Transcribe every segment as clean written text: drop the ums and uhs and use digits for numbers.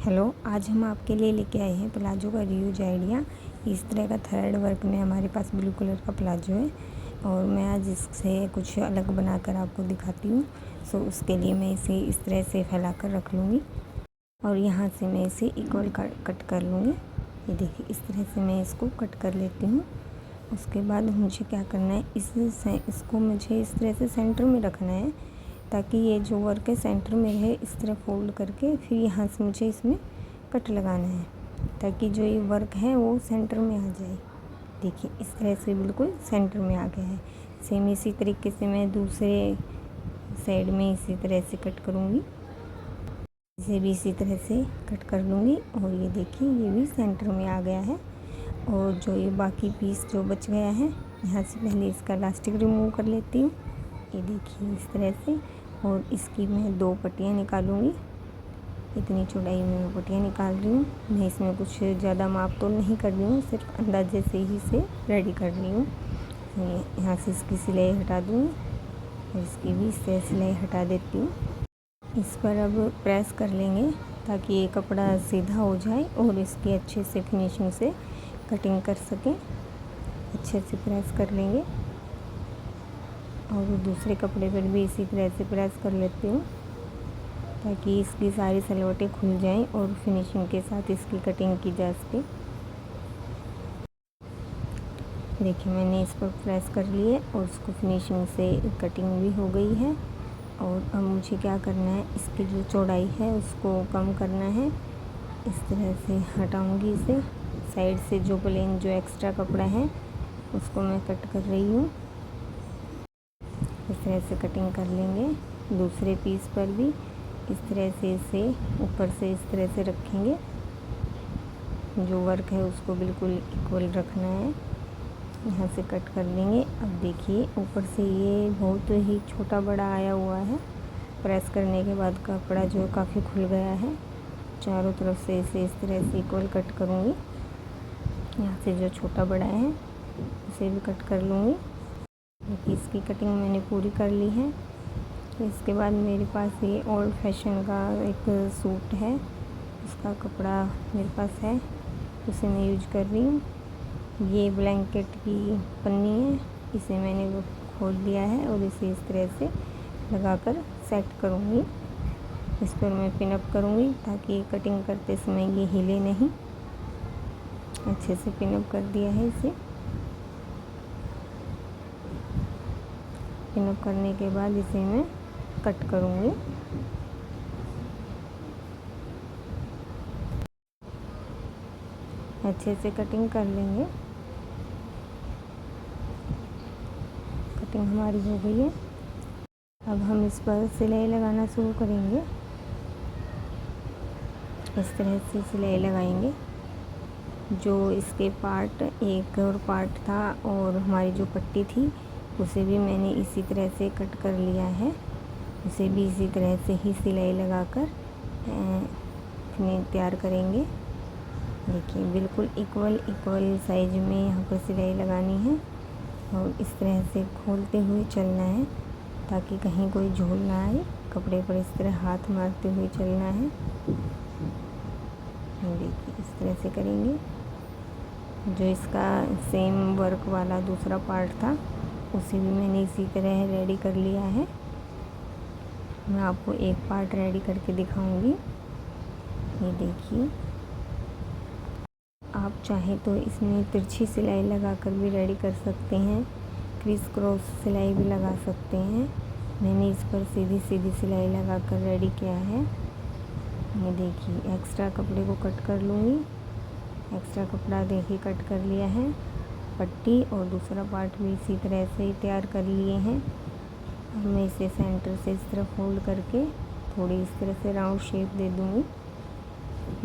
Hello, आज हम आपके लिए लेके आए हैं प्लाजो का रीयूज आइडिया। इस तरह का थ्रेड वर्क में हमारे पास ब्लू कलर का प्लाजो है और मैं आज इससे कुछ अलग बनाकर आपको दिखाती हूँ। सो उसके लिए मैं इसे इस तरह से फैला कर रख लूँगी और यहाँ से मैं इसे इक्वल कट कर लूँगी। ये देखिए, इस तरह से मैं इसको कट कर लेती हूँ। उसके बाद मुझे क्या करना है, इसको मुझे इस तरह से सेंटर में रखना है ताकि ये जो वर्क है सेंटर में रहे। इस तरह फोल्ड करके फिर यहाँ से मुझे इसमें कट लगाना है ताकि जो ये वर्क है वो सेंटर में आ जाए। देखिए, इस तरह से बिल्कुल सेंटर में आ गया है। सेम इसी तरीके से मैं दूसरे साइड में इसी तरह से कट करूँगी। इसे भी इसी तरह से कट कर लूँगी और ये देखिए, ये भी सेंटर में आ गया है। और जो ये बाकी पीस जो बच गया है, यहाँ से पहले इसका इलास्टिक रिमूव कर लेती हूँ। ये देखिए, इस तरह से। और इसकी मैं 2 पट्टियाँ निकालूंगी। इतनी चौड़ाई में मैं पट्टियाँ निकाल रही हूँ। मैं इसमें कुछ ज़्यादा माप तो नहीं कर रही हूँ, सिर्फ अंदाजे से ही से रेडी कर रही हूँ। यहाँ से इसकी सिलाई हटा दूँगी और इसकी भी इससे सिलाई हटा देती हूँ। इस पर अब प्रेस कर लेंगे ताकि ये कपड़ा सीधा हो जाए और इसकी अच्छे से फिनिशिंग से कटिंग कर सकें। अच्छे से प्रेस कर लेंगे और दूसरे कपड़े पर भी इसी तरह से प्रेस कर लेती हूँ ताकि इसकी सारी सलवटें खुल जाएं और फिनिशिंग के साथ इसकी कटिंग की जा सके। देखिए, मैंने इस पर प्रेस कर लिए और उसको फिनिशिंग से कटिंग भी हो गई है। और अब मुझे क्या करना है, इसकी जो चौड़ाई है उसको कम करना है। इस तरह से हटाऊँगी इसे। साइड से जो प्लेन जो एक्स्ट्रा कपड़ा है उसको मैं कट कर रही हूँ। इस तरह से कटिंग कर लेंगे। दूसरे पीस पर भी इस तरह से इसे ऊपर से इस तरह से रखेंगे। जो वर्क है उसको बिल्कुल इक्वल रखना है। यहाँ से कट कर लेंगे। अब देखिए, ऊपर से ये बहुत ही छोटा बड़ा आया हुआ है। प्रेस करने के बाद कपड़ा जो काफ़ी खुल गया है। चारों तरफ से इसे इस तरह से इक्वल कट करूँगी। यहाँ से जो छोटा बड़ा है उसे भी कट कर लूँगी। देखिए, इसकी कटिंग मैंने पूरी कर ली है। इसके बाद मेरे पास ये ओल्ड फैशन का एक सूट है, उसका कपड़ा मेरे पास है, उसे मैं यूज कर रही हूँ। ये ब्लैंकेट की पन्नी है, इसे मैंने खोल दिया है और इसे इस तरह से लगाकर सेट करूँगी। इस पर मैं पिन अप करूँगी ताकि कटिंग करते समय ये हिले नहीं। अच्छे से पिन अप कर दिया है इसे। पिन अप करने के बाद इसे मैं कट करूँगी। अच्छे से कटिंग कर लेंगे। कटिंग हमारी हो गई है। अब हम इस पर सिलाई लगाना शुरू करेंगे। इस तरह से सिलाई लगाएंगे। जो इसके पार्ट एक और पार्ट था और हमारी जो पट्टी थी उसे भी मैंने इसी तरह से कट कर लिया है। उसे भी इसी तरह से ही सिलाई लगाकर तैयार करेंगे। देखिए, बिल्कुल इक्वल साइज में यहाँ पर सिलाई लगानी है और इस तरह से खोलते हुए चलना है ताकि कहीं कोई झोल ना आए। कपड़े पर इस तरह हाथ मारते हुए चलना है। देखिए, इस तरह से करेंगे। जो इसका सेम वर्क वाला दूसरा पार्ट था उसे भी मैंने इसी तरह रेडी कर लिया है। मैं आपको एक पार्ट रेडी करके दिखाऊंगी। ये देखिए, आप चाहें तो इसमें तिरछी सिलाई लगाकर भी रेडी कर सकते हैं, क्रिस क्रॉस सिलाई भी लगा सकते हैं। मैंने इस पर सीधी सीधी सिलाई लगाकर रेडी किया है। ये देखिए, एक्स्ट्रा कपड़े को कट कर लूँगी। एक्स्ट्रा कपड़ा देखिए कट कर लिया है। पट्टी और दूसरा पार्ट भी इसी तरह से ही तैयार कर लिए हैं। अब मैं इसे सेंटर से इस तरह फोल्ड करके थोड़ी इस तरह से राउंड शेप दे दूँगी।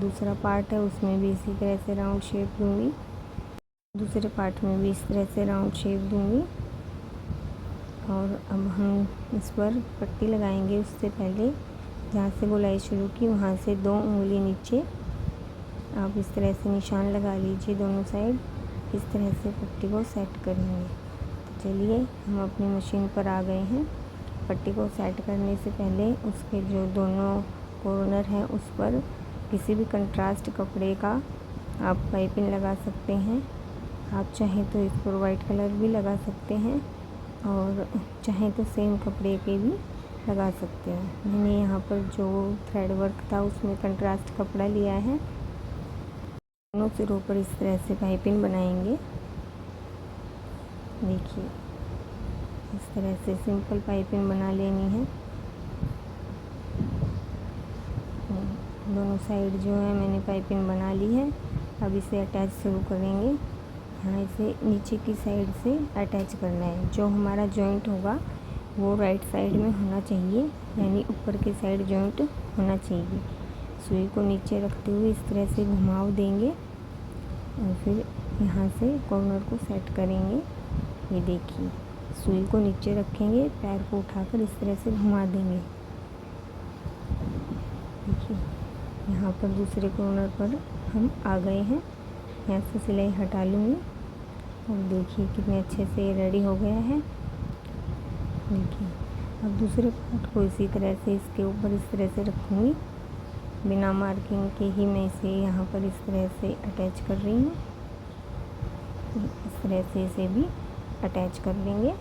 दूसरा पार्ट है उसमें भी इसी तरह से राउंड शेप दूँगी। दूसरे पार्ट में भी इस तरह से राउंड शेप दूँगी। और अब हम इस पर पट्टी लगाएंगे। उससे पहले जहाँ से गोलाई शुरू की वहाँ से 2 उंगली नीचे आप इस तरह से निशान लगा लीजिए दोनों साइड। इस तरह से पट्टी को सेट करेंगे। तो चलिए, हम अपनी मशीन पर आ गए हैं। पट्टी को सेट करने से पहले उसके जो दोनों कॉर्नर हैं उस पर किसी भी कंट्रास्ट कपड़े का आप पाइपिंग लगा सकते हैं। आप चाहें तो इस पर वाइट कलर भी लगा सकते हैं और चाहें तो सेम कपड़े के भी लगा सकते हैं। मैंने यहाँ पर जो थ्रेड वर्क था उसमें कंट्रास्ट कपड़ा लिया है। दोनों सिरों पर इस तरह से पाइपिंग बनाएंगे। देखिए इस तरह से सिंपल पाइपिंग बना लेनी है। दोनों साइड जो है मैंने पाइपिंग बना ली है। अब इसे अटैच शुरू करेंगे। यहाँ इसे नीचे की साइड से अटैच करना है। जो हमारा जॉइंट होगा वो राइट साइड में होना चाहिए, यानी ऊपर के साइड जॉइंट होना चाहिए। सुई को नीचे रखते हुए इस तरह से घुमाव देंगे और फिर यहाँ से कॉर्नर को सेट करेंगे। ये देखिए सुई को नीचे रखेंगे, पैर को उठाकर इस तरह से घुमा देंगे। देखिए यहाँ पर दूसरे कॉर्नर पर हम आ गए हैं। यहाँ से सिलाई हटा लूँगी और देखिए कितने अच्छे से ये रेडी हो गया है। देखिए अब दूसरे पार्ट को इसी तरह से इसके ऊपर इस तरह से रखूँगी। बिना मार्किंग के ही मैं इसे यहाँ पर इस तरह से अटैच कर रही हूँ। इस तरह से इसे भी अटैच कर लेंगे।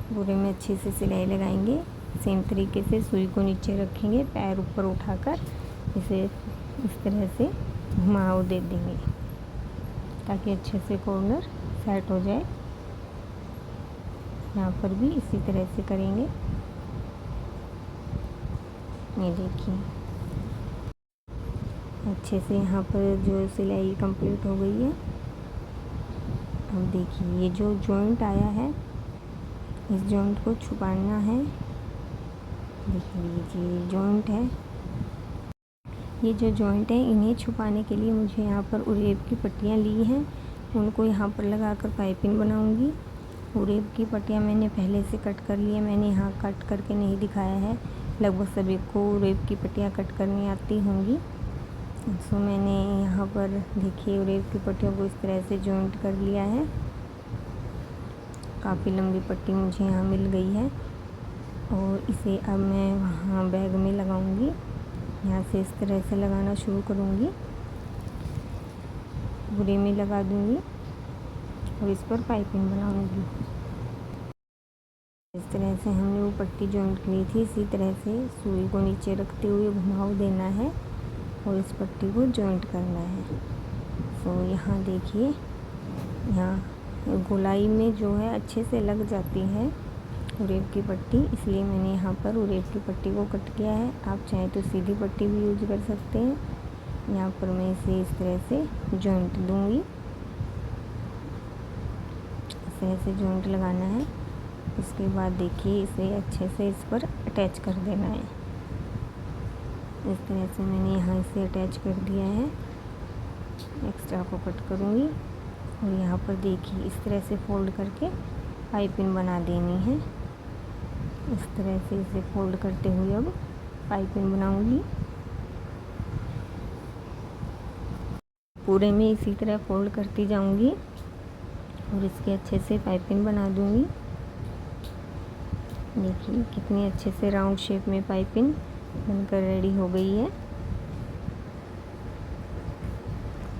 पूरे में अच्छे से सिलाई लगाएंगे। सेम तरीके से सुई को नीचे रखेंगे, पैर ऊपर उठाकर इसे इस तरह से घुमाव दे देंगे ताकि अच्छे से कॉर्नर सेट हो जाए। यहाँ पर भी इसी तरह से करेंगे। ये देखिए अच्छे से यहाँ पर जो सिलाई कंप्लीट हो गई है। अब देखिए ये जो जॉइंट आया है इस जॉइंट को छुपाना है। देखिए ये जॉइंट है, ये जो जॉइंट है इन्हें छुपाने के लिए मुझे यहाँ पर उरेब की पट्टियाँ ली हैं। उनको यहाँ पर लगाकर पाइपिंग बनाऊँगी। उरेब की पट्टियाँ मैंने पहले से कट कर ली है। मैंने यहाँ कट करके नहीं दिखाया है। लगभग सभी को उरेब की पट्टियाँ कट करनी आती होंगी। सो मैंने यहाँ पर देखिए उरेब की पट्टियों को इस तरह से जॉइंट कर लिया है। काफ़ी लंबी पट्टी मुझे यहाँ मिल गई है और इसे अब मैं वहाँ बैग में लगाऊंगी। यहाँ से इस तरह से लगाना शुरू करूँगी, पूरे में लगा दूँगी और इस पर पाइपिंग बनाऊँगी। इस तरह से हमने वो पट्टी जॉइंट की थी, इसी तरह से सुई को नीचे रखते हुए घुमाव देना है और इस पट्टी को जॉइंट करना है। तो यहाँ देखिए यहाँ गोलाई में जो है अच्छे से लग जाती है उरेब की पट्टी, इसलिए मैंने यहाँ पर उरेब की पट्टी को कट किया है। आप चाहें तो सीधी पट्टी भी यूज कर सकते हैं। यहाँ पर मैं इसे इस तरह से जॉइंट दूँगी। इस तरह से जॉइंट लगाना है। उसके बाद देखिए इसे अच्छे से इस पर अटैच कर देना है। इस तरह से मैंने यहाँ इसे अटैच कर दिया है। एक्स्ट्रा को कट करूँगी और यहाँ पर देखिए इस तरह से फोल्ड करके पाइपिंग बना देनी है। इस तरह से इसे फोल्ड करते हुए अब पाइपिंग बनाऊँगी। पूरे में इसी तरह फोल्ड करती जाऊँगी और इसके अच्छे से पाइपिंग बना दूँगी। देखिए कितनी अच्छे से राउंड शेप में पाइपिंग बनकर रेडी हो गई है।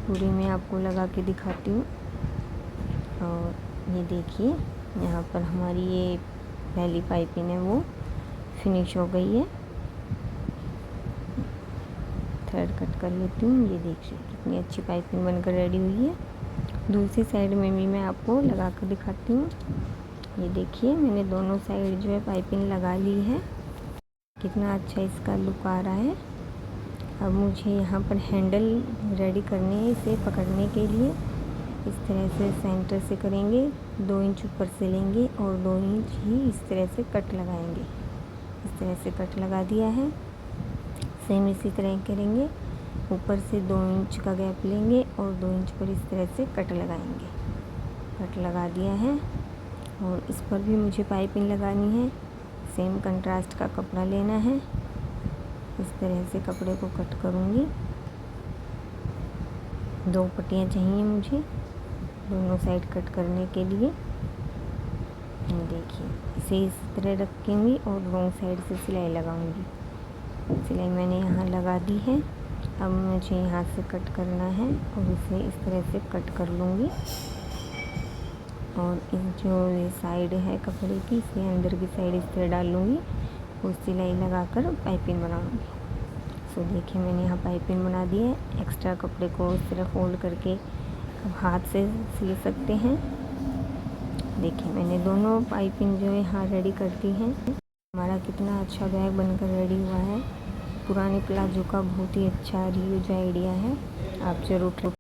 पूरी में आपको लगा के दिखाती हूँ। और ये देखिए यहाँ पर हमारी ये पहली पाइपिंग है वो फिनिश हो गई है। थ्रेड कट कर लेती हूँ। ये देखिए कितनी अच्छी पाइपिंग बनकर रेडी हुई है। दूसरी साइड में भी मैं आपको लगा कर दिखाती हूँ। ये देखिए मैंने दोनों साइड जो है पाइपिंग लगा ली है। कितना अच्छा इसका लुक आ रहा है। अब मुझे यहाँ पर हैंडल रेडी करने है इसे पकड़ने के लिए। इस तरह से सेंटर से करेंगे, 2 इंच ऊपर से लेंगे और 2 इंच ही इस तरह से कट लगाएंगे। इस तरह से कट लगा दिया है। सेम इसी तरह करेंगे, ऊपर से 2 इंच का गैप लेंगे और 2 इंच पर इस तरह से कट लगाएंगे। कट लगा दिया है और इस पर भी मुझे पाइपिंग लगानी है। सेम कंट्रास्ट का कपड़ा लेना है। इस तरह से कपड़े को कट करूँगी। 2 पट्टियाँ चाहिए मुझे दोनों साइड कट करने के लिए। देखिए इसे इस तरह रखेंगी और रॉन्ग साइड से सिलाई लगाऊंगी। सिलाई मैंने यहाँ लगा दी है। अब मुझे यहाँ से कट करना है और इसे इस तरह से कट कर लूँगी और इस जो ये साइड है कपड़े की, इसे अंदर की साइड इस तरह डाल लूँगी और सिलाई लगाकर पाइपिंग बनाऊँगी। सो देखिए मैंने यहाँ पाइपिंग बना दी है। एक्स्ट्रा कपड़े को इस तरह फोल्ड करके अब हाथ से सिल सकते हैं। देखिए मैंने दोनों पाइपिंग जो है यहाँ रेडी कर दी है। हमारा कितना अच्छा बैग बनकर रेडी हुआ है। पुराने प्लाजो का बहुत ही अच्छा रीयूज आइडिया है, आप ज़रूर